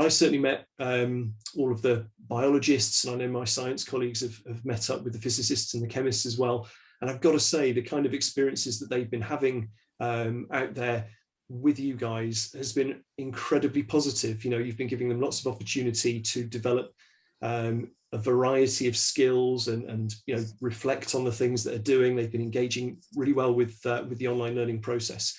I certainly met all of the biologists, and I know my science colleagues have met up with the physicists and the chemists as well. And I've got to say, the kind of experiences that they've been having out there with you guys has been incredibly positive. You know, you've been giving them lots of opportunity to develop a variety of skills and you know, reflect on the things that they're doing. They've been engaging really well with the online learning process.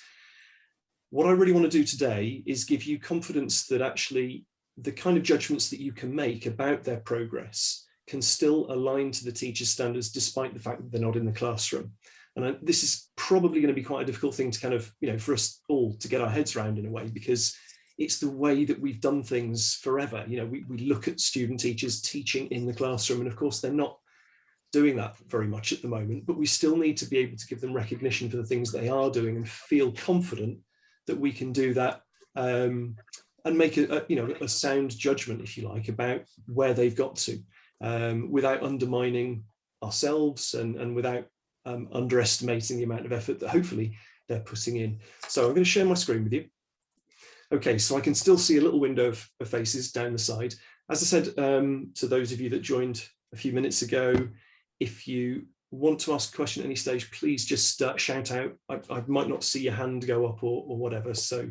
What I really want to do today is give you confidence that actually the kind of judgments that you can make about their progress can still align to the teacher's standards, despite the fact that they're not in the classroom. And this is probably going to be quite a difficult thing to kind of, you know, for us all to get our heads around in a way, because it's the way that we've done things forever. You know, we look at student teachers teaching in the classroom, and of course they're not doing that very much at the moment, but we still need to be able to give them recognition for the things they are doing and feel confident that we can do that and make a sound judgment, if you like, about where they've got to, without undermining ourselves and without underestimating the amount of effort that hopefully they're putting in. So I'm going to share my screen with you. Okay, so I can still see a little window of faces down the side. As I said, to those of you that joined a few minutes ago, if you want to ask a question at any stage, please just shout out. I might not see your hand go up or whatever. So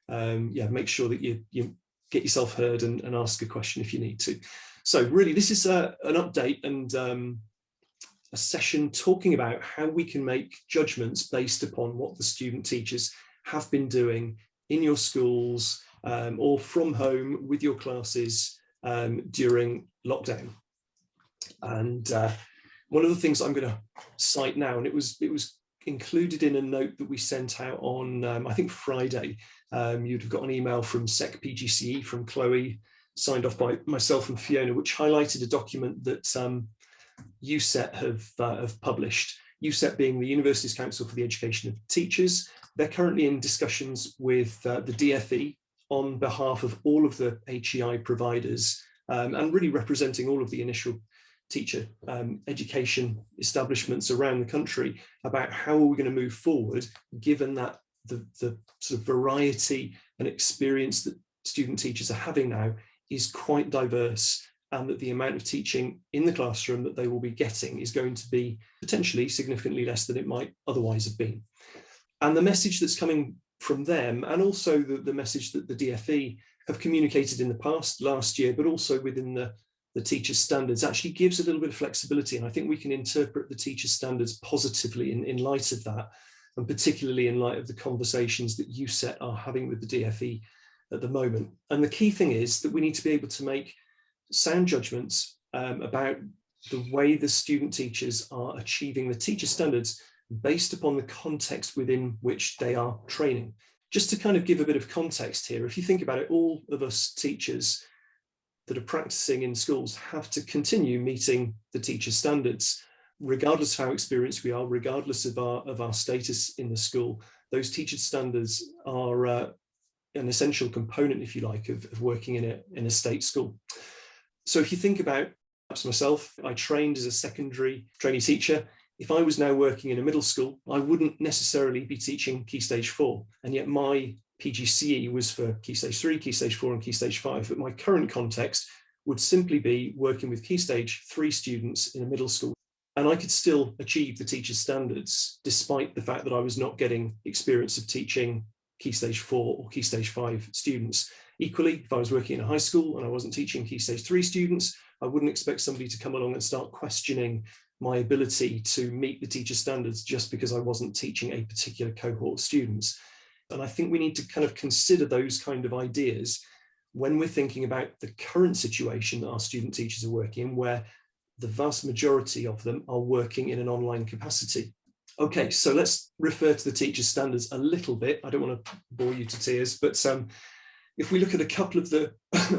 yeah, make sure that you get yourself heard and ask a question if you need to. So really, this is an update and a session talking about how we can make judgments based upon what the student teachers have been doing in your schools or from home with your classes during lockdown. And one of the things I'm going to cite now, and it was included in a note that we sent out on, I think, Friday. You'd have got an email from Sec PGCE from Chloe, signed off by myself and Fiona, which highlighted a document that UCET have published. UCET being the Universities Council for the Education of Teachers. They're currently in discussions with the DFE on behalf of all of the HEI providers and really representing all of the initial teacher education establishments around the country about how are we going to move forward, given that the sort of variety and experience that student teachers are having now is quite diverse, and that the amount of teaching in the classroom that they will be getting is going to be potentially significantly less than it might otherwise have been. And the message that's coming from them, and also the message that the DFE have communicated in the past, last year, but also within the teacher standards, actually gives a little bit of flexibility. And I think we can interpret the teacher standards positively in light of that, and particularly in light of the conversations that UCET are having with the DFE at the moment. And the key thing is that we need to be able to make sound judgments about the way the student teachers are achieving the teacher standards based upon the context within which they are training. Just to kind of give a bit of context here, if you think about it, all of us teachers that are practicing in schools have to continue meeting the teacher standards, regardless of how experienced we are, regardless of our status in the school. Those teacher standards are an essential component, if you like, of working in a state school. So if you think about perhaps myself, I trained as a secondary trainee teacher. If I was now working in a middle school, I wouldn't necessarily be teaching Key Stage 4. And yet my PGCE was for Key Stage 3, Key Stage 4 and Key Stage 5. But my current context would simply be working with Key Stage 3 students in a middle school. And I could still achieve the teacher standards, despite the fact that I was not getting experience of teaching Key Stage 4 or Key Stage 5 students. Equally, if I was working in a high school and I wasn't teaching Key Stage 3 students, I wouldn't expect somebody to come along and start questioning my ability to meet the teacher standards just because I wasn't teaching a particular cohort of students. And I think we need to kind of consider those kind of ideas when we're thinking about the current situation that our student teachers are working in, where the vast majority of them are working in an online capacity. Okay, so let's refer to the teacher standards a little bit. I don't want to bore you to tears, but if we look at a couple of the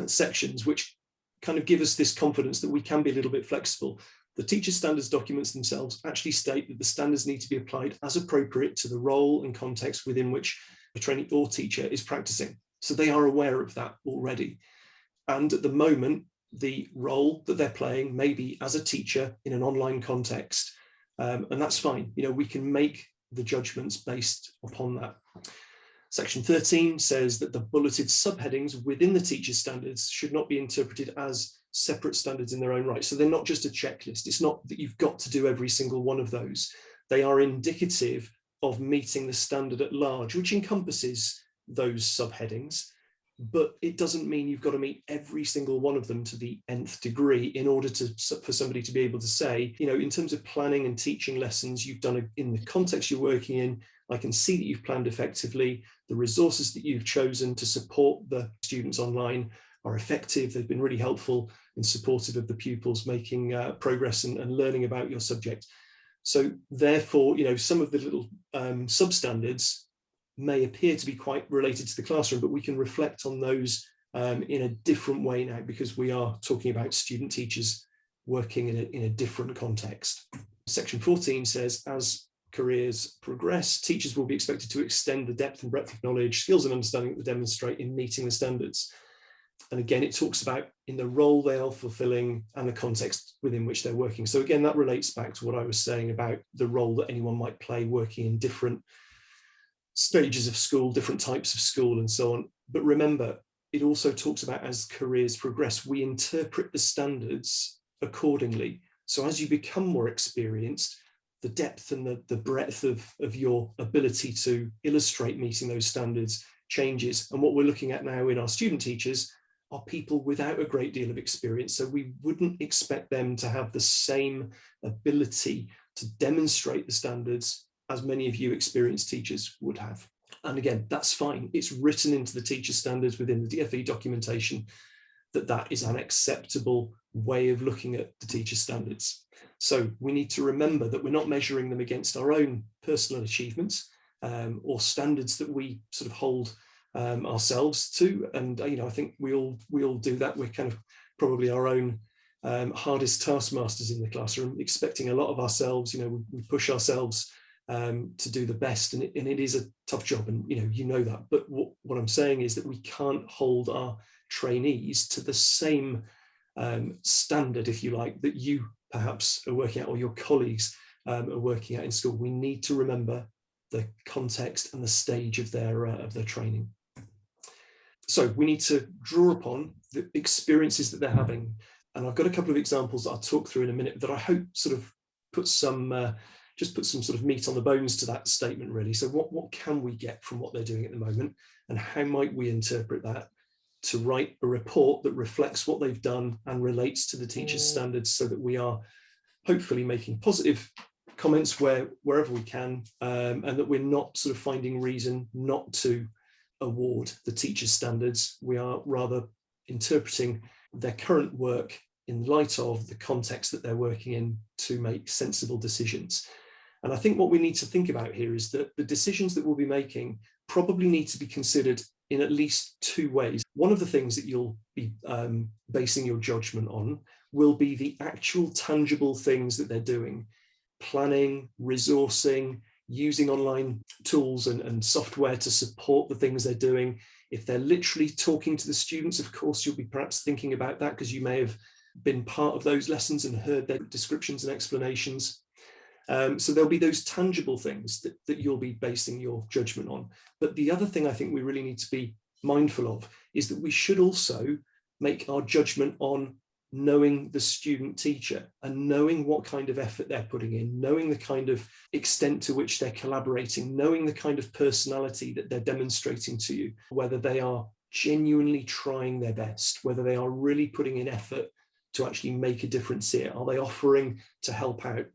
sections which kind of give us this confidence that we can be a little bit flexible, the teacher standards documents themselves actually state that the standards need to be applied as appropriate to the role and context within which a trainee or teacher is practicing. So they are aware of that already. And at the moment, the role that they're playing may be as a teacher in an online context. And that's fine. You know, we can make the judgments based upon that. Section 13 says that the bulleted subheadings within the teacher's standards should not be interpreted as separate standards in their own right. So they're not just a checklist. It's not that you've got to do every single one of those. They are indicative of meeting the standard at large, which encompasses those subheadings, but it doesn't mean you've got to meet every single one of them to the nth degree in order for somebody to be able to say, you know, in terms of planning and teaching lessons, you've done it in the context you're working in. I can see that you've planned effectively. The resources that you've chosen to support the students online are effective. They've been really helpful and supportive of the pupils making progress and learning about your subject. So therefore, you know, some of the little substandards may appear to be quite related to the classroom, but we can reflect on those in a different way now, because we are talking about student teachers working in a different context. Section 14 says, as careers progress, teachers will be expected to extend the depth and breadth of knowledge, skills and understanding that they demonstrate in meeting the standards. And again, it talks about in the role they are fulfilling and the context within which they're working. So again, that relates back to what I was saying about the role that anyone might play working in different stages of school, different types of school and so on. But remember, it also talks about as careers progress, we interpret the standards accordingly. So as you become more experienced, the depth and the breadth of your ability to illustrate meeting those standards changes. And what we're looking at now in our student teachers are people without a great deal of experience. So we wouldn't expect them to have the same ability to demonstrate the standards as many of you experienced teachers would have. And again, that's fine. It's written into the teacher standards within the DfE documentation that is an acceptable way of looking at the teacher standards. So we need to remember that we're not measuring them against our own personal achievements or standards that we sort of hold ourselves to. And you know, I think we all do that. We're kind of probably our own hardest taskmasters in the classroom, expecting a lot of ourselves. You know, we push ourselves to do the best, and it is a tough job, and you know that. But what I'm saying is that we can't hold our trainees to the same standard, if you like, that you perhaps are working at, or your colleagues are working at in school. We need to remember the context and the stage of their training. So we need to draw upon the experiences that they're having, and I've got a couple of examples that I'll talk through in a minute that I hope sort of put some sort of meat on the bones to that statement, really. So what can we get from what they're doing at the moment, and how might we interpret that to write a report that reflects what they've done and relates to the teacher's standards, so that we are hopefully making positive comments wherever we can, and that we're not sort of finding reason not to award the teacher's standards. We are rather interpreting their current work in light of the context that they're working in to make sensible decisions. And I think what we need to think about here is that the decisions that we'll be making probably need to be considered in at least two ways. One of the things that you'll be basing your judgment on will be the actual tangible things that they're doing: planning, resourcing, using online tools and software to support the things they're doing. If they're literally talking to the students, of course, you'll be perhaps thinking about that, because you may have been part of those lessons and heard their descriptions and explanations. So there'll be those tangible things that you'll be basing your judgment on. But the other thing I think we really need to be mindful of is that we should also make our judgment on knowing the student teacher and knowing what kind of effort they're putting in, knowing the kind of extent to which they're collaborating, knowing the kind of personality that they're demonstrating to you, whether they are genuinely trying their best, whether they are really putting in effort to actually make a difference here. Are they offering to help out?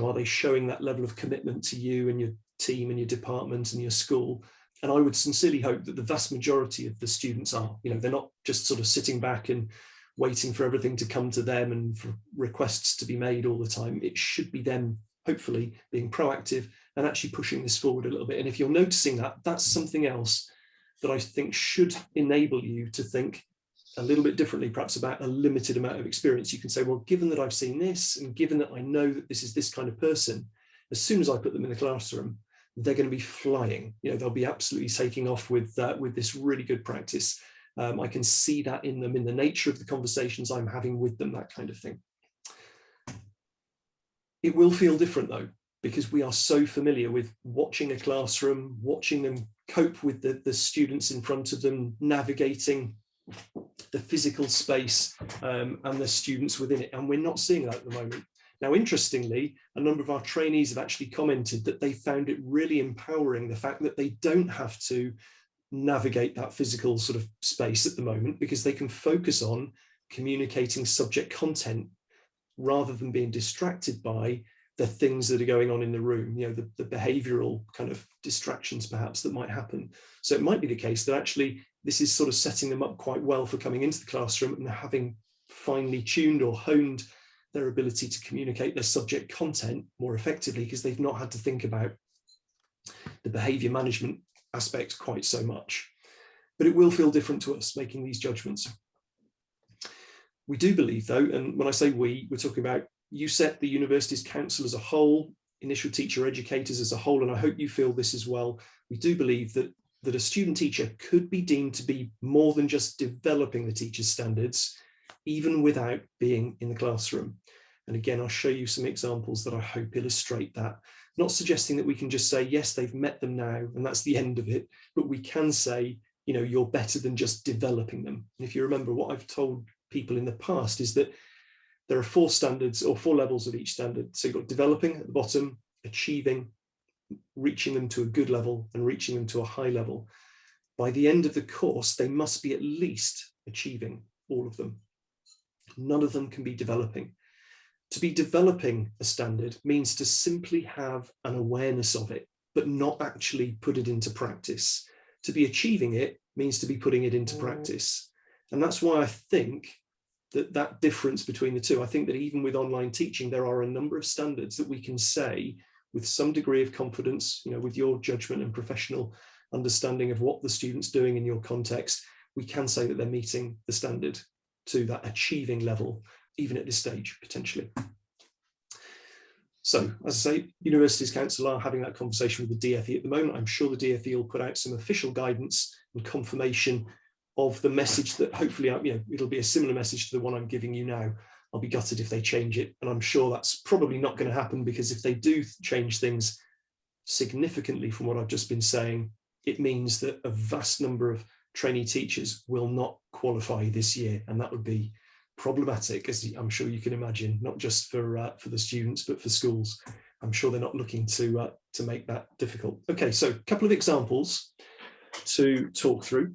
Are they showing that level of commitment to you and your team and your department and your school? And I would sincerely hope that the vast majority of the students are. They're not just sort of sitting back and waiting for everything to come to them and for requests to be made all the time. It should be them, hopefully, being proactive and actually pushing this forward a little bit. And if you're noticing that, that's something else that I think should enable you to think a little bit differently, perhaps about a limited amount of experience. You can say, well, given that I've seen this, and given that I know that this is this kind of person, as soon as I put them in the classroom, they're going to be flying. They'll be absolutely taking off with this really good practice. I can see that in them, in the nature of the conversations I'm having with them, that kind of thing. It will feel different though, because we are so familiar with watching a classroom, watching them cope with the students in front of them, navigating the physical space and the students within it. And we're not seeing that at the moment. Now, interestingly, a number of our trainees have actually commented that they found it really empowering, the fact that they don't have to navigate that physical sort of space at the moment, because they can focus on communicating subject content rather than being distracted by the things that are going on in the room, you know, the behavioral kind of distractions perhaps that might happen. So it might be the case that actually this is sort of setting them up quite well for coming into the classroom and having finely tuned or honed their ability to communicate their subject content more effectively, because they've not had to think about the behavior management aspect quite so much. But it will feel different to us making these judgments. We do believe, though, and when I say we, we're talking about UCET, the Universities Council as a whole, initial teacher educators as a whole, and I hope you feel this as well. We do believe that a student teacher could be deemed to be more than just developing the teacher's standards, even without being in the classroom. And again, I'll show you some examples that I hope illustrate that. Not suggesting that we can just say, yes, they've met them now, and that's the end of it, but we can say, you know, you're better than just developing them. And if you remember, what I've told people in the past is that there are 4 standards or 4 levels of each standard. So you've got developing at the bottom, achieving, reaching them to a good level, and reaching them to a high level. By the end of the course, they must be at least achieving all of them. None of them can be developing. To be developing a standard means to simply have an awareness of it, but not actually put it into practice. To be achieving it means to be putting it into practice. And that's why I think that difference between the two, I think that even with online teaching, there are a number of standards that we can say with some degree of confidence, you know, with your judgment and professional understanding of what the student's doing in your context, we can say that they're meeting the standard to that achieving level, even at this stage, potentially. So, as I say, Universities Council are having that conversation with the DFE at the moment. I'm sure the DFE will put out some official guidance and confirmation of the message that hopefully, you know, it'll be a similar message to the one I'm giving you now. I'll be gutted if they change it. And I'm sure that's probably not going to happen, because if they do change things significantly from what I've just been saying, it means that a vast number of trainee teachers will not qualify this year. And that would be problematic, as I'm sure you can imagine, not just for the students, but for schools. I'm sure they're not looking to make that difficult. Okay, so a couple of examples to talk through.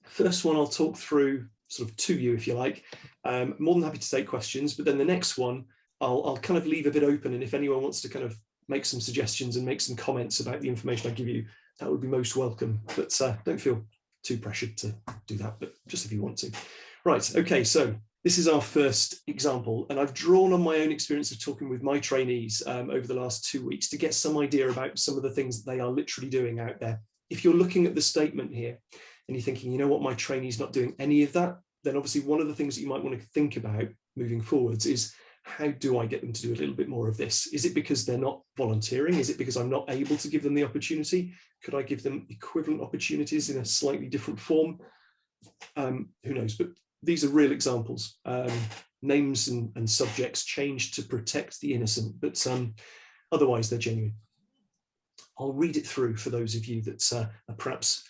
First one I'll talk through sort of to you, if you like. More than happy to take questions, but then the next one I'll kind of leave a bit open, and if anyone wants to kind of make some suggestions and make some comments about the information I give you, that would be most welcome. But don't feel too pressured to do that, but just if you want to. Right, okay, so this is our first example, and I've drawn on my own experience of talking with my trainees over the last 2 weeks to get some idea about some of the things that they are literally doing out there. If you're looking at the statement here and you're thinking, you know what, my trainee's not doing any of that, then obviously one of the things that you might want to think about moving forwards is, how do I get them to do a little bit more of this? Is it because they're not volunteering? Is it because I'm not able to give them the opportunity? Could I give them equivalent opportunities in a slightly different form? Who knows? But these are real examples. Names and subjects changed to protect the innocent, but otherwise they're genuine. I'll read it through for those of you that are perhaps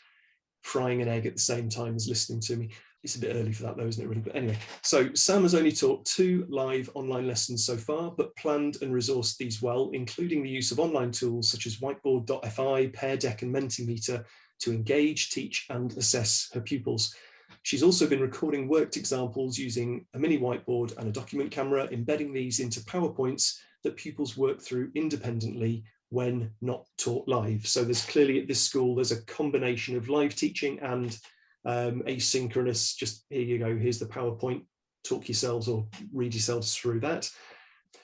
frying an egg at the same time as listening to me. It's a bit early for that though, isn't it really? But anyway, so Sam has only taught 2 live online lessons so far, but planned and resourced these well, including the use of online tools such as Whiteboard.fi, Pear Deck and Mentimeter to engage, teach and assess her pupils. She's also been recording worked examples using a mini whiteboard and a document camera, embedding these into PowerPoints that pupils work through independently when not taught live. So there's clearly at this school, there's a combination of live teaching and asynchronous, just here you go, here's the PowerPoint, talk yourselves or read yourselves through that.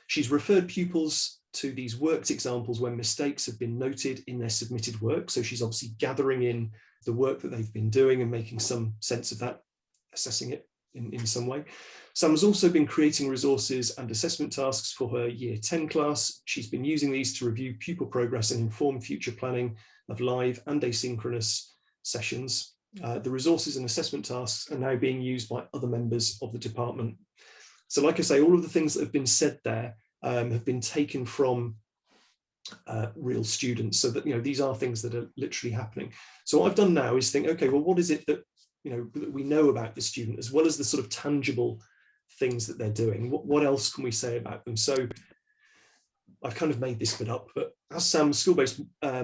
She's referred pupils to these worked examples when mistakes have been noted in their submitted work. So she's obviously gathering in the work that they've been doing and making some sense of that, assessing it in some way. Sam has also been creating resources and assessment tasks for her Year 10 class. She's been using these to review pupil progress and inform future planning of live and asynchronous sessions. The resources and assessment tasks are now being used by other members of the department. So like I say, all of the things that have been said there have been taken from real students, so that, you know, these are things that are literally happening. So what I've done now is think, okay, well, what is it that, you know, that we know about the student, as well as the sort of tangible things that they're doing? What else can we say about them? So I've kind of made this bit up, but as Sam's school-based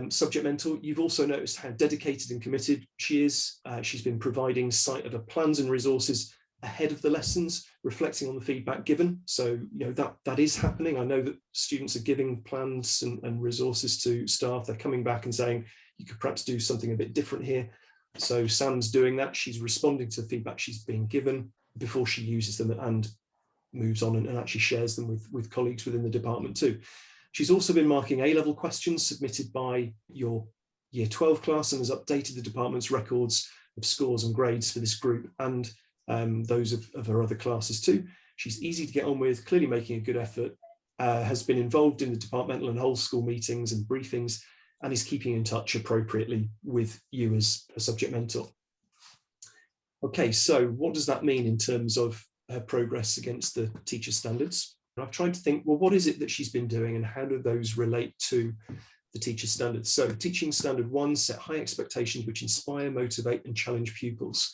subject mentor, you've also noticed how dedicated and committed she is. She's been providing site of her plans and resources ahead of the lessons, reflecting on the feedback given. So, you know, that is happening. I know that students are giving plans and resources to staff. They're coming back and saying, you could perhaps do something a bit different here. So Sam's doing that. She's responding to the feedback she's being given before she uses them and moves on and actually shares them with colleagues within the department too. She's also been marking A-level questions submitted by your Year 12 class and has updated the department's records of scores and grades for this group and those of her other classes too. She's easy to get on with, clearly making a good effort, has been involved in the departmental and whole school meetings and briefings, and is keeping in touch appropriately with you as a subject mentor. Okay, so what does that mean in terms of her progress against the teacher standards? I've tried to think, well, what is it that she's been doing and how do those relate to the teacher standards? So teaching standard 1, set high expectations which inspire, motivate and challenge pupils.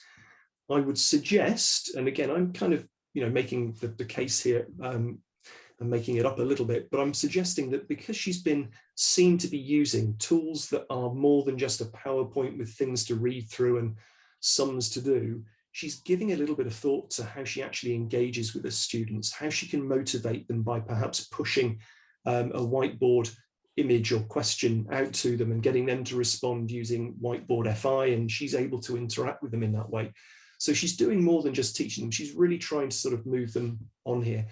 I would suggest, and again, I'm kind of, you know, making the case here and making it up a little bit, but I'm suggesting that because she's been seen to be using tools that are more than just a PowerPoint with things to read through and sums to do, she's giving a little bit of thought to how she actually engages with the students, how she can motivate them by perhaps pushing a whiteboard image or question out to them and getting them to respond using whiteboard FI, and she's able to interact with them in that way. So she's doing more than just teaching them. She's really trying to sort of move them on here.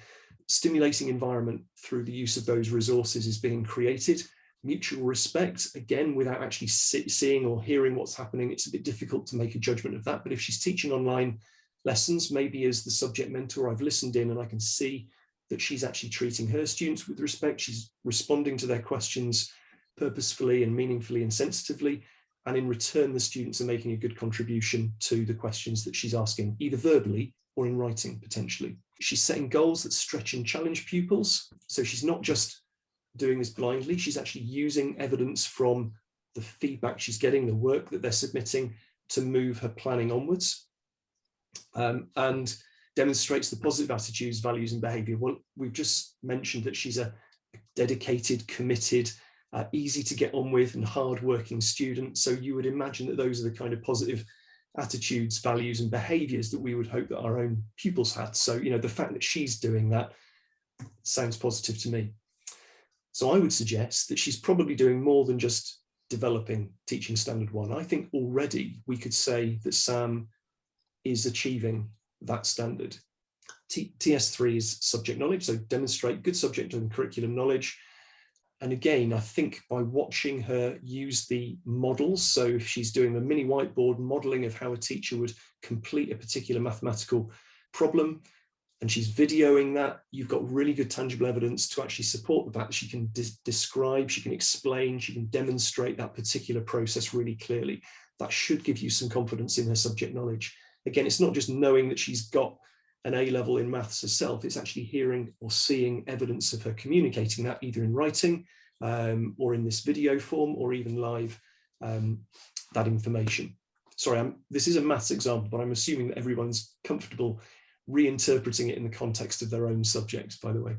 Stimulating environment through the use of those resources is being created. Mutual respect, again, without actually seeing or hearing what's happening, it's a bit difficult to make a judgment of that. But if she's teaching online lessons, maybe as the subject mentor, I've listened in and I can see that she's actually treating her students with respect. She's responding to their questions purposefully and meaningfully and sensitively. And in return, the students are making a good contribution to the questions that she's asking, either verbally or in writing, potentially. She's setting goals that stretch and challenge pupils. So she's not just doing this blindly, she's actually using evidence from the feedback she's getting, the work that they're submitting to move her planning onwards, and demonstrates the positive attitudes, values and behavior. Well, we've just mentioned that she's a dedicated, committed, easy to get on with and hard-working student. So you would imagine that those are the kind of positive attitudes, values and behaviors that we would hope that our own pupils had. So, you know, the fact that she's doing that sounds positive to me. So I would suggest that she's probably doing more than just developing teaching standard 1. I think already we could say that Sam is achieving that standard. TS3 is subject knowledge, so demonstrate good subject and curriculum knowledge. And again, I think by watching her use the models, so if she's doing a mini whiteboard modeling of how a teacher would complete a particular mathematical problem, and she's videoing that, you've got really good tangible evidence to actually support the fact that she can describe, she can explain, she can demonstrate that particular process really clearly. That should give you some confidence in her subject knowledge. Again, it's not just knowing that she's got an A-level in maths herself, it's actually hearing or seeing evidence of her communicating that either in writing or in this video form or even live, that information. Sorry, this is a maths example, but I'm assuming that everyone's comfortable reinterpreting it in the context of their own subject, by the way.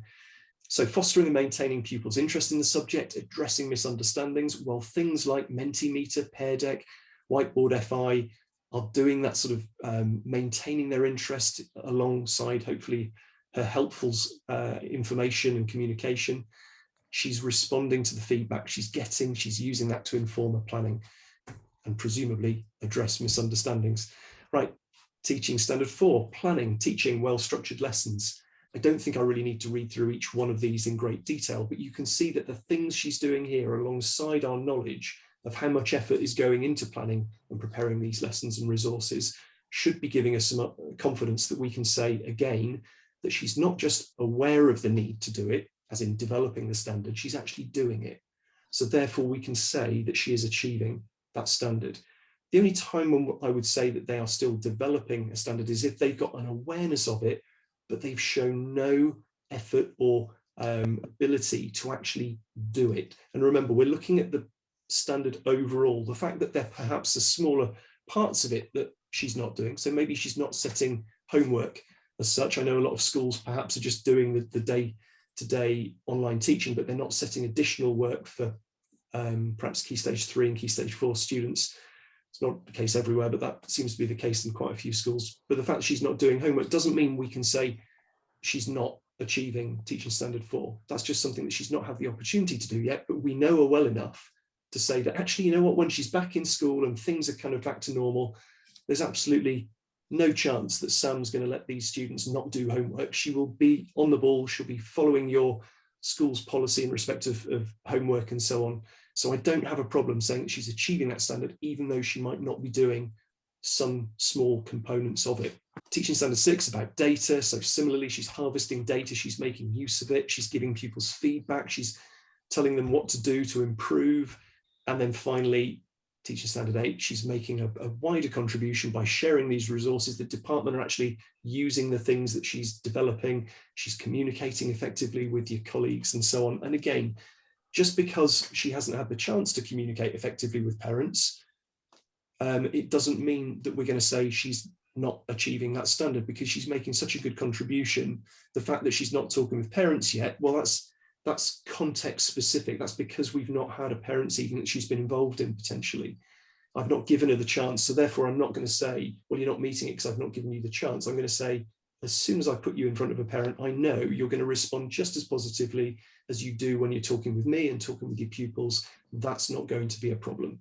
So fostering and maintaining pupils' interest in the subject, addressing misunderstandings, well, things like Mentimeter, Pear Deck, Whiteboard FI are doing that sort of maintaining their interest alongside, hopefully, her helpful information and communication. She's responding to the feedback she's getting, she's using that to inform her planning and presumably address misunderstandings. Right, teaching standard 4, planning, teaching well-structured lessons. I don't think I really need to read through each one of these in great detail, but you can see that the things she's doing here alongside our knowledge of how much effort is going into planning and preparing these lessons and resources should be giving us some confidence that we can say again that she's not just aware of the need to do it, as in developing the standard, she's actually doing it. So therefore we can say that she is achieving that standard. The only time when I would say that they are still developing a standard is if they've got an awareness of it, but they've shown no effort or ability to actually do it. And remember, we're looking at the standard overall, the fact that there perhaps are smaller parts of it that she's not doing. So maybe she's not setting homework as such. I know a lot of schools perhaps are just doing the day-to-day online teaching, but they're not setting additional work for perhaps Key Stage 3 and Key Stage 4 students. It's not the case everywhere, but that seems to be the case in quite a few schools. But the fact that she's not doing homework doesn't mean we can say she's not achieving Teaching Standard 4. That's just something that she's not had the opportunity to do yet, but we know her well enough to say that actually, you know what, when she's back in school and things are kind of back to normal, there's absolutely no chance that Sam's going to let these students not do homework. She will be on the ball. She'll be following your school's policy in respect of homework and so on. So I don't have a problem saying that she's achieving that standard, even though she might not be doing some small components of it. Teaching Standard 6 about data. So similarly, she's harvesting data, she's making use of it, she's giving pupils feedback, she's telling them what to do to improve. And then finally, Teaching Standard 8, she's making a wider contribution by sharing these resources. The department are actually using the things that she's developing. She's communicating effectively with your colleagues and so on. And again, just because she hasn't had the chance to communicate effectively with parents, it doesn't mean that we're going to say she's not achieving that standard, because she's making such a good contribution. The fact that she's not talking with parents yet, well, that's context specific. That's because we've not had a parents evening that she's been involved in potentially. I've not given her the chance. So therefore, I'm not going to say, well, you're not meeting it because I've not given you the chance. I'm going to say, as soon as I put you in front of a parent, I know you're going to respond just as positively as you do when you're talking with me and talking with your pupils. That's not going to be a problem.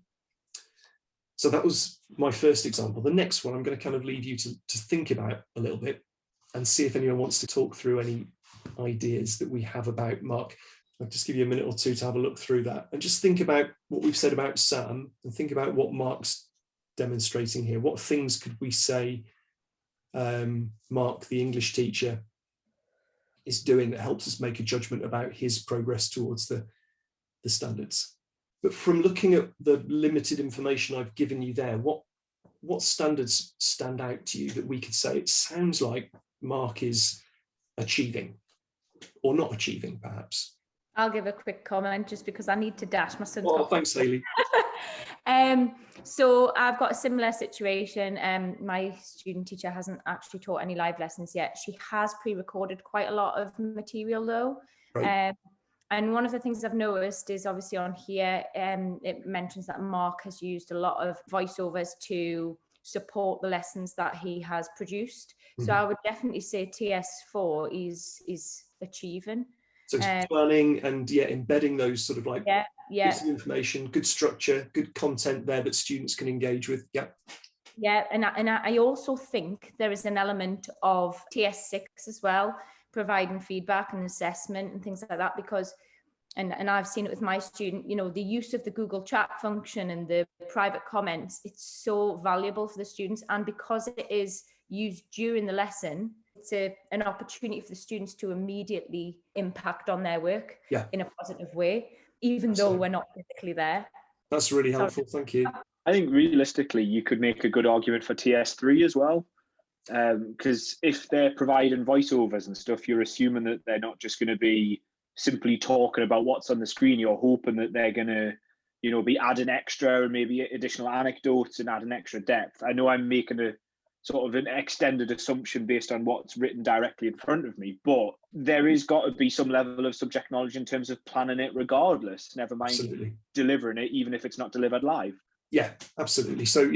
So that was my first example. The next one, I'm going to kind of leave you to think about a little bit and see if anyone wants to talk through any ideas that we have about Mark. I'll just give you a minute or two to have a look through that and just think about what we've said about Sam and think about what Mark's demonstrating here. What things could we say Mark, the English teacher, is doing that helps us make a judgment about his progress towards the standards? But from looking at the limited information I've given you there, what standards stand out to you that we could say it sounds like Mark is achieving or not achieving, perhaps? I'll give a quick comment just because I need to dash. My son's got thanks, Hayley. So I've got a similar situation. My student teacher hasn't actually taught any live lessons yet. She has pre-recorded quite a lot of material though. Right. And one of the things I've noticed is obviously on here, it mentions that Mark has used a lot of voiceovers to support the lessons that he has produced. So I would definitely say TS4 is achieving. So it's planning and embedding those sort of like bits of information, good structure, good content there that students can engage with. And I also think there is an element of TS6 as well, providing feedback and assessment and things like that, because and I've seen it with my student, the use of the Google chat function and the private comments, it's so valuable for the students. And because it is used during the lesson, it's an opportunity for the students to immediately impact on their work in a positive way, even though we're not physically there. That's really helpful. Thank you. I think realistically, you could make a good argument for TS3 as well. Because if they're providing voiceovers and stuff, you're assuming that they're not just going to be simply talking about what's on the screen. You're hoping that they're going to, be adding extra and maybe additional anecdotes and adding extra depth. I know I'm making a sort of an extended assumption based on what's written directly in front of me, but there is got to be some level of subject knowledge in terms of planning it regardless, never mind delivering it, even if it's not delivered live. Yeah, absolutely. So,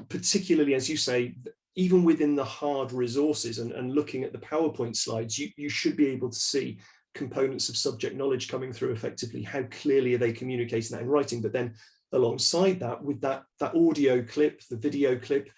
particularly as you say, even within the hard resources and looking at the PowerPoint slides, you should be able to see components of subject knowledge coming through effectively. How clearly are they communicating that in writing? But then alongside that, with that audio clip, the video clip,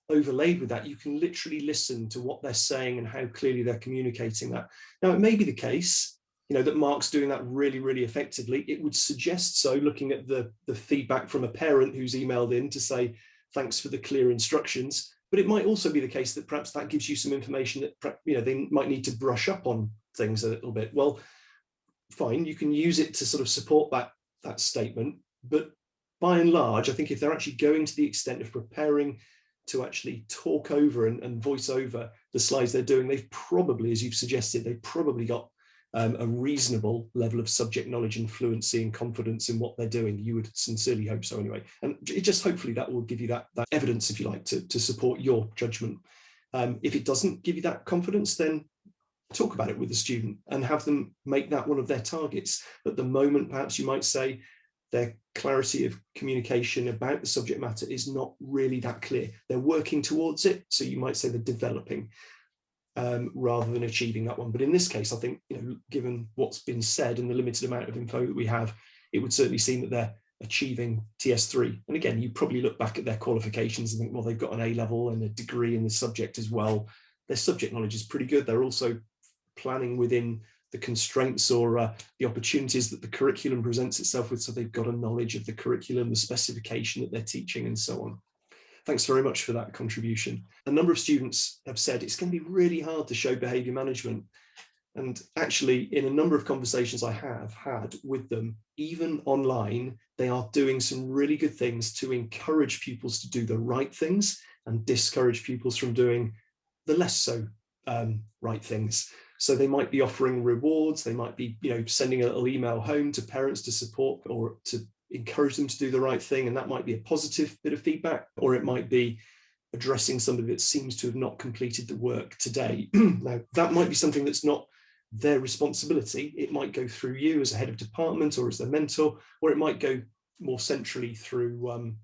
overlaid with that, you can literally listen to what they're saying and how clearly they're communicating that. Now, it may be the case, that Mark's doing that really, really effectively. It would suggest so, looking at the feedback from a parent who's emailed in to say, thanks for the clear instructions. But it might also be the case that perhaps that gives you some information that, they might need to brush up on things a little bit. Well, fine, you can use it to sort of support that statement. But by and large, I think if they're actually going to the extent of preparing to actually talk over and voice over the slides they're doing, they've probably, as you've suggested, they've probably got a reasonable level of subject knowledge and fluency and confidence in what they're doing. You would sincerely hope so anyway. And it just hopefully that will give you that evidence, if you like, to support your judgment. If it doesn't give you that confidence, then talk about it with the student and have them make that one of their targets. At the moment, perhaps you might say their clarity of communication about the subject matter is not really that clear. They're working towards it, so you might say they're developing rather than achieving that one. But in this case, I think, given what's been said and the limited amount of info that we have, it would certainly seem that they're achieving TS3. And again, you probably look back at their qualifications and think, well, they've got an A-level and a degree in the subject as well. Their subject knowledge is pretty good. They're also planning within the constraints or the opportunities that the curriculum presents itself with. So they've got a knowledge of the curriculum, the specification that they're teaching, and so on. Thanks very much for that contribution. A number of students have said it's going to be really hard to show behaviour management. And actually, in a number of conversations I have had with them, even online, they are doing some really good things to encourage pupils to do the right things and discourage pupils from doing the less so right things. So they might be offering rewards, they might be, sending a little email home to parents to support or to encourage them to do the right thing, and that might be a positive bit of feedback, or it might be addressing somebody that seems to have not completed the work today. Now, that might be something that's not their responsibility. It might go through you as a head of department or as their mentor, or it might go more centrally through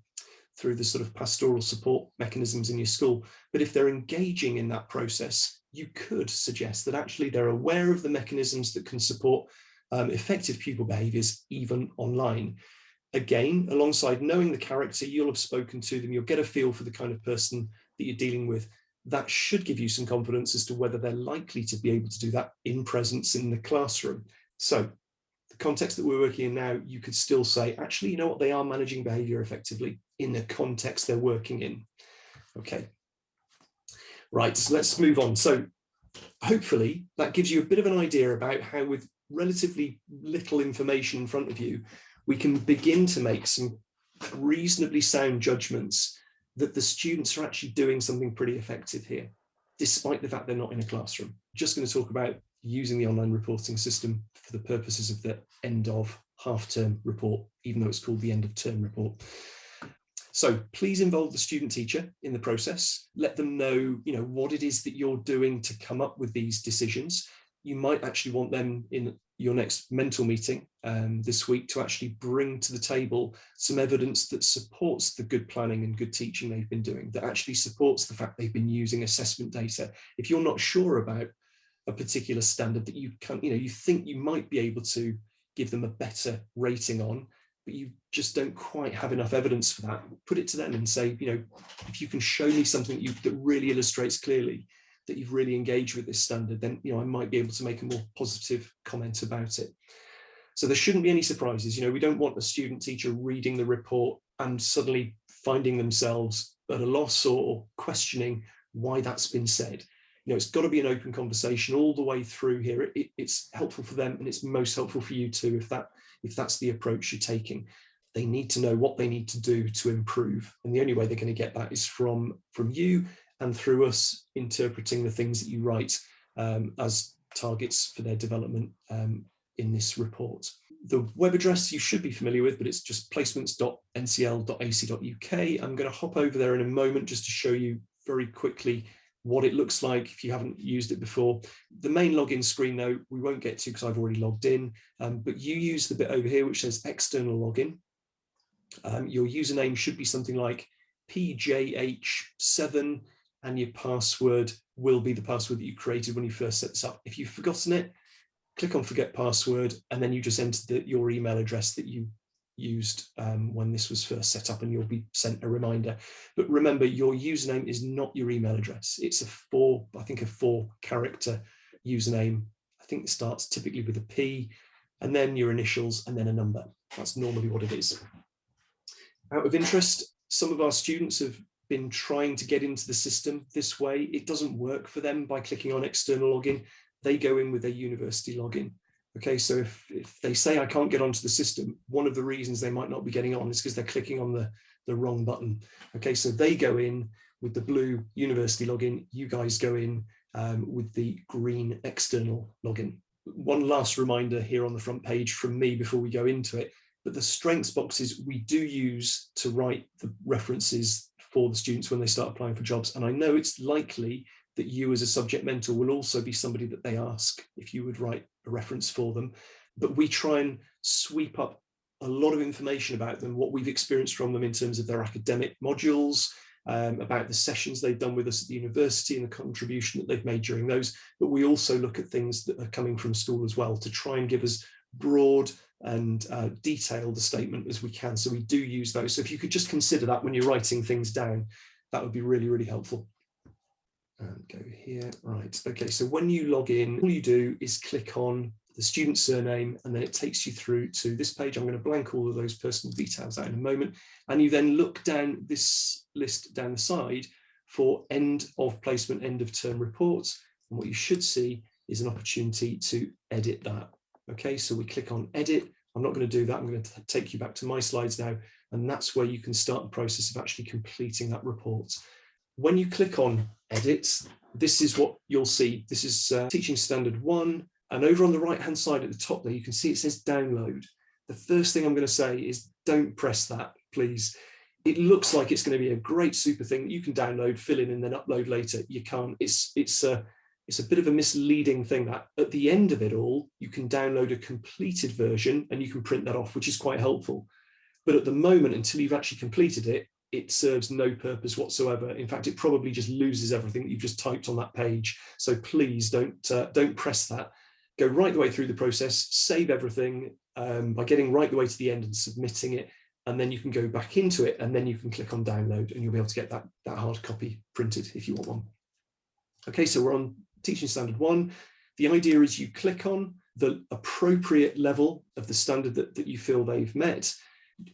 the sort of pastoral support mechanisms in your school. But if they're engaging in that process, you could suggest that actually they're aware of the mechanisms that can support effective pupil behaviours even online. Again, alongside knowing the character, you'll have spoken to them, you'll get a feel for the kind of person that you're dealing with. That should give you some confidence as to whether they're likely to be able to do that in presence in the classroom. So the context that we're working in now, you could still say, actually, you know what, they are managing behaviour effectively in the context they're working in. Okay. Right, so let's move on. So hopefully that gives you a bit of an idea about how, with relatively little information in front of you, we can begin to make some reasonably sound judgments that the students are actually doing something pretty effective here, despite the fact they're not in a classroom. Just going to talk about using the online reporting system for the purposes of the end of half-term report, even though it's called the end of term report. So please involve the student teacher in the process. Let them know, what it is that you're doing to come up with these decisions. You might actually want them in your next mentor meeting this week to actually bring to the table some evidence that supports the good planning and good teaching they've been doing, that actually supports the fact they've been using assessment data. If you're not sure about a particular standard that you think you might be able to give them a better rating on, but you just don't quite have enough evidence for that, put it to them and say, if you can show me something that really illustrates clearly that you've really engaged with this standard, then I might be able to make a more positive comment about it. So there shouldn't be any surprises. We don't want a student teacher reading the report and suddenly finding themselves at a loss or questioning why that's been said. It's got to be an open conversation all the way through here. It's helpful for them, and it's most helpful for you too if that's the approach you're taking. They need to know what they need to do to improve, and the only way they're going to get that is from you and through us interpreting the things that you write as targets for their development in this report. The web address you should be familiar with, but it's just placements.ncl.ac.uk. I'm going to hop over there in a moment just to show you very quickly what it looks like if you haven't used it before. The main login screen, though, we won't get to because I've already logged in, but you use the bit over here which says external login. Your username should be something like PJH7, and your password will be the password that you created when you first set this up. If you've forgotten it, click on forget password, and then you just enter your email address that you used when this was first set up, and you'll be sent a reminder. But remember, your username is not your email address. It's a 4-character username. I think it starts typically with a P, and then your initials, and then a number. That's normally what it is. Out of interest, some of our students have been trying to get into the system this way. It doesn't work for them by clicking on external login. They go in with their university login. Okay, so if they say I can't get onto the system, one of the reasons they might not be getting on is because they're clicking on the wrong button. Okay, so they go in with the blue university login. You guys go in with the green external login. one last reminder here on the front page from me before we go into it, but the strengths boxes we do use to write the references for the students when they start applying for jobs. And I know it's likely that you as a subject mentor will also be somebody that they ask if you would write a reference for them. But we try and sweep up a lot of information about them, what we've experienced from them in terms of their academic modules, about the sessions they've done with us at the university and the contribution that they've made during those. But we also look at things that are coming from school as well to try and give us broad and detailed a statement as we can. So we do use those. So if you could just consider that when you're writing things down, that would be really, really helpful. And go here, right. Okay, so when you log in, all you do is click on the student surname, and then it takes you through to this page. I'm going to blank all of those personal details out in a moment. And you then look down this list down the side for end of placement, end of term reports. And what you should see is an opportunity to edit that. Okay, so we click on edit. I'm not going to do that. I'm going to take you back to my slides now. And that's where you can start the process of actually completing that report. When you click on edit, this is what you'll see. This is Teaching Standard 1. And over on the right-hand side at the top there, you can see it says download. The first thing I'm going to say is don't press that, please. It looks like it's going to be a great super thing that you can download, fill in, and then upload later. You can't. It's a bit of a misleading thing that at the end of it all, you can download a completed version and you can print that off, which is quite helpful. But at the moment, until you've actually completed it, it serves no purpose whatsoever. In fact, it probably just loses everything that you've just typed on that page. So please don't press that. Go right the way through the process, save everything by getting right the way to the end and submitting it. And then you can go back into it and then you can click on download and you'll be able to get that hard copy printed if you want one. Okay, so we're on Teaching Standard 1. The idea is you click on the appropriate level of the standard that you feel they've met.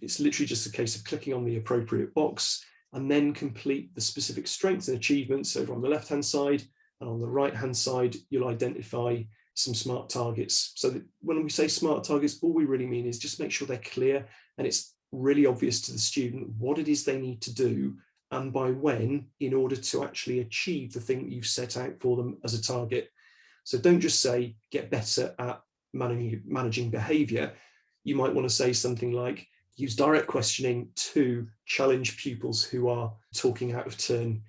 It's literally just a case of clicking on the appropriate box and then complete the specific strengths and achievements over on the left-hand side, and on the right-hand side, you'll identify some SMART targets. So that when we say SMART targets, all we really mean is just make sure they're clear and it's really obvious to the student what it is they need to do and by when in order to actually achieve the thing that you've set out for them as a target. So don't just say, get better at managing behavior. You might want to say something like, use direct questioning to challenge pupils who are talking out of turn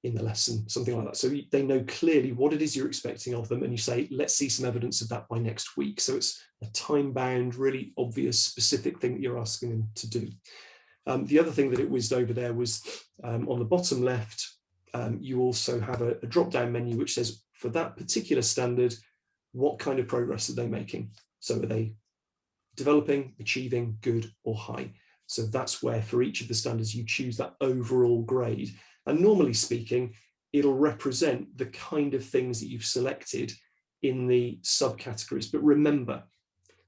in the lesson, something like that. So they know clearly what it is you're expecting of them, and you say, let's see some evidence of that by next week. So it's a time-bound, really obvious, specific thing that you're asking them to do. The other thing that it whizzed over there was on the bottom left, you also have a drop-down menu which says, for that particular standard, what kind of progress are they making? So are they developing, achieving, good, or high? So that's where for each of the standards you choose that overall grade. And normally speaking, it'll represent the kind of things that you've selected in the subcategories. But remember,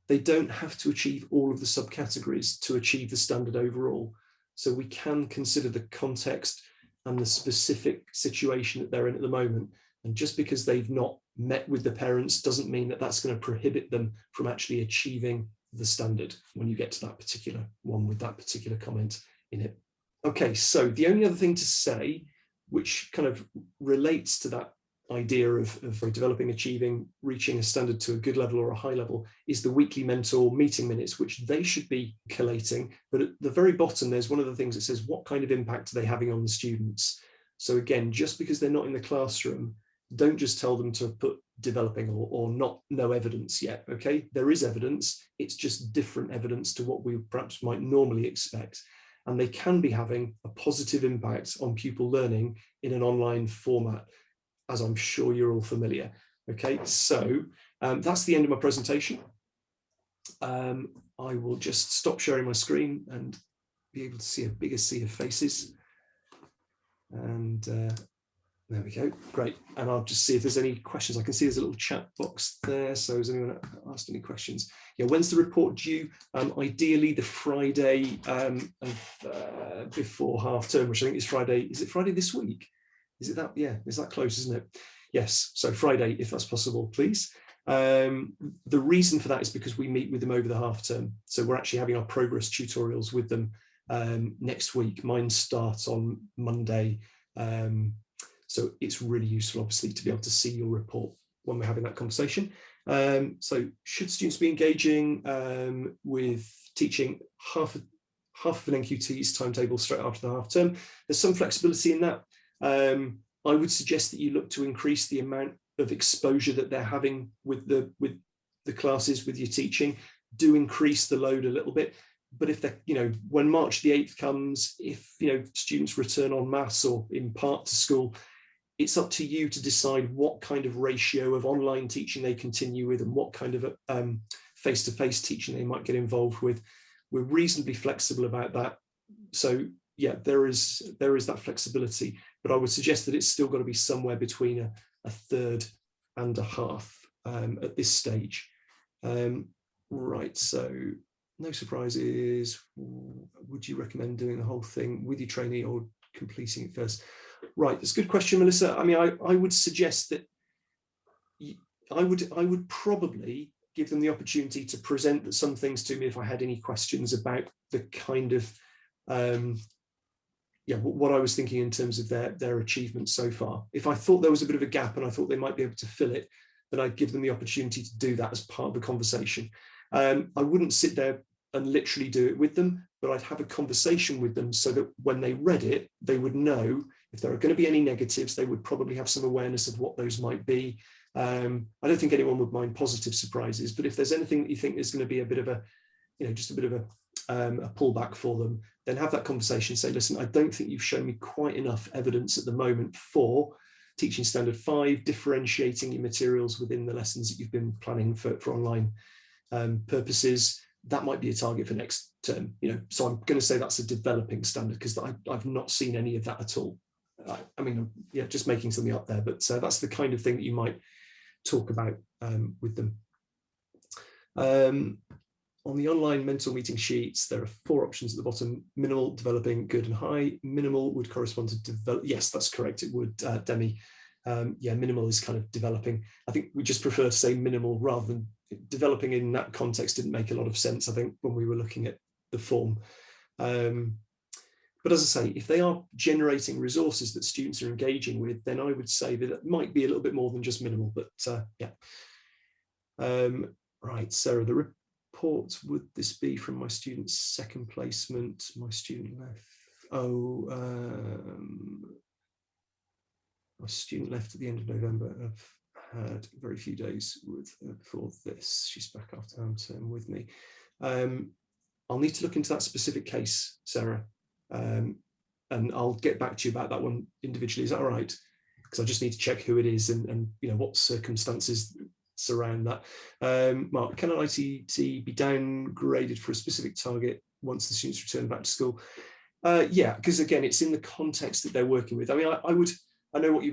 they don't have to achieve all of the subcategories to achieve the standard overall. So we can consider the context and the specific situation that they're in at the moment. And just because they've not met with the parents doesn't mean that that's going to prohibit them from actually achieving the standard when you get to that particular one with that particular comment in it. Okay, so the only other thing to say, which kind of relates to that idea of developing, achieving, reaching a standard to a good level or a high level, is the weekly mentor meeting minutes, which they should be collating. But at the very bottom, there's one of the things that says, what kind of impact are they having on the students? So again, just because they're not in the classroom, don't just tell them to put developing or not, no evidence yet, okay? There is evidence, it's just different evidence to what we perhaps might normally expect. And they can be having a positive impact on pupil learning in an online format, as I'm sure you're all familiar. Okay, so that's the end of my presentation. I will just stop sharing my screen and be able to see a bigger sea of faces. And there we go, great. And I'll just see if there's any questions. I can see there's a little chat box there. So has anyone asked any questions? Yeah, when's the report due? Ideally the Friday before half term, which I think is Friday. Is it Friday this week? Is it that? Yeah, is that close, isn't it? Yes, so Friday, if that's possible, please. The reason for that is because we meet with them over the half term. So we're actually having our progress tutorials with them next week. Mine starts on Monday. So it's really useful, obviously, to be able to see your report when we're having that conversation. So should students be engaging with teaching half of an NQT's timetable straight after the half term? There's some flexibility in that. I would suggest that you look to increase the amount of exposure that they're having with the classes, with your teaching. Do increase the load a little bit. But if they're, when March the 8th comes, if, students return en masse or in part to school, it's up to you to decide what kind of ratio of online teaching they continue with and what kind of face-to-face teaching they might get involved with. We're reasonably flexible about that. So yeah, there is that flexibility, but I would suggest that it's still got to be somewhere between a third and a half at this stage. Right, so no surprises. Would you recommend doing the whole thing with your trainee or completing it first? Right, that's a good question, Melissa. I mean, I would suggest that I would probably give them the opportunity to present some things to me if I had any questions about the kind of what I was thinking in terms of their achievements so far. If I thought there was a bit of a gap and I thought they might be able to fill it, then I'd give them the opportunity to do that as part of the conversation. I wouldn't sit there and literally do it with them, but I'd have a conversation with them so that when they read it, they would know if there are going to be any negatives, they would probably have some awareness of what those might be. I don't think anyone would mind positive surprises, but if there's anything that you think is going to be a bit of a, just a bit of a pullback for them, then have that conversation. Say, listen, I don't think you've shown me quite enough evidence at the moment for teaching standard 5, differentiating your materials within the lessons that you've been planning for online purposes. That might be a target for next term. So I'm going to say that's a developing standard because I've not seen any of that at all. I mean, yeah, just making something up there, but that's the kind of thing that you might talk about with them. On the online mentor meeting sheets, there are 4 options at the bottom: minimal, developing, good, and high. Minimal would correspond to develop. Yes, that's correct. It would, Demi. Yeah, minimal is kind of developing. I think we just prefer to say minimal rather than developing. In that context didn't make a lot of sense, I think, when we were looking at the form. But as I say, if they are generating resources that students are engaging with, then I would say that it might be a little bit more than just minimal, but yeah. Right, Sarah, the report, would this be from my student's second placement? My student left. Oh, my student left at the end of November. I've had very few days with her before this. She's back after term with me. I'll need to look into that specific case, Sarah. And I'll get back to you about that one individually. Is that all right? Because I just need to check who it is and what circumstances surround that. Mark, can an ITT be downgraded for a specific target once the students return back to school? Yeah, because again, it's in the context that they're working with. I mean, I know what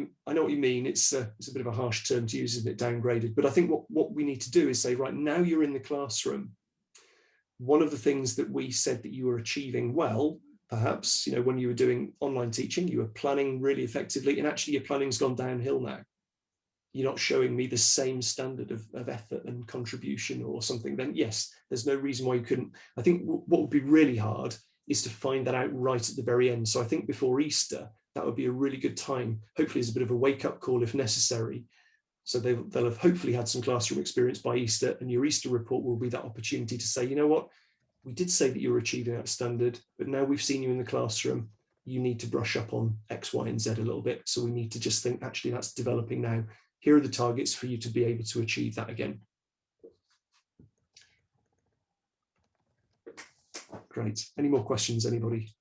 you mean. It's a bit of a harsh term to use, isn't it, downgraded? But I think what we need to do is say, right, now you're in the classroom. One of the things that we said that you were achieving well, perhaps, when you were doing online teaching, you were planning really effectively, and actually your planning's gone downhill now. You're not showing me the same standard of effort and contribution or something, then yes, there's no reason why you couldn't. I think what would be really hard is to find that out right at the very end. So I think before Easter, that would be a really good time, hopefully as a bit of a wake-up call if necessary. So they'll have hopefully had some classroom experience by Easter, and your Easter report will be that opportunity to say, you know what, we did say that you were achieving that standard, but now we've seen you in the classroom, you need to brush up on X, Y, and Z a little bit. So we need to just think, actually, that's developing now. Here are the targets for you to be able to achieve that again. Great. Any more questions, anybody?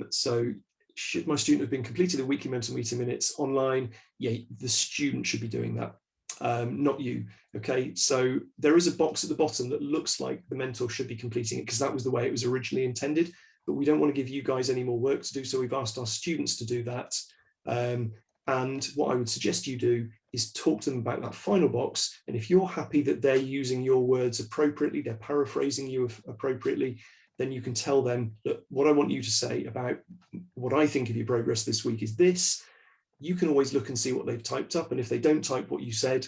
So should my student have been completed a weekly mentor meeting minutes online? Yeah, the student should be doing that. Not you. Okay, so there is a box at the bottom that looks like the mentor should be completing it because that was the way it was originally intended, but we don't want to give you guys any more work to do, so we've asked our students to do that. And what I would suggest you do is talk to them about that final box, and if you're happy that they're using your words appropriately, they're paraphrasing you appropriately, then you can tell them that what I want you to say about what I think of your progress this week is this. You can always look and see what they've typed up, and if they don't type what you said,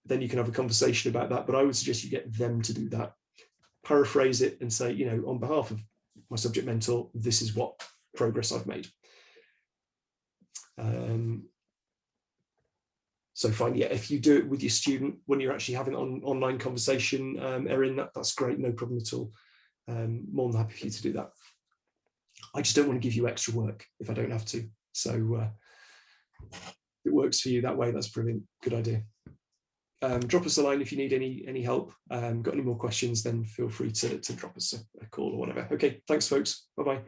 then you can have a conversation about that, but I would suggest you get them to do that. Paraphrase it and say, on behalf of my subject mentor, this is what progress I've made. So fine, yeah, if you do it with your student when you're actually having an online conversation, Erin, that's great, no problem at all. More than happy for you to do that. I just don't want to give you extra work if I don't have to. So if it works for you that way, that's brilliant, good idea. Drop us a line if you need any help. Got any more questions, then feel free to drop us a call or whatever. Okay, thanks folks, bye-bye.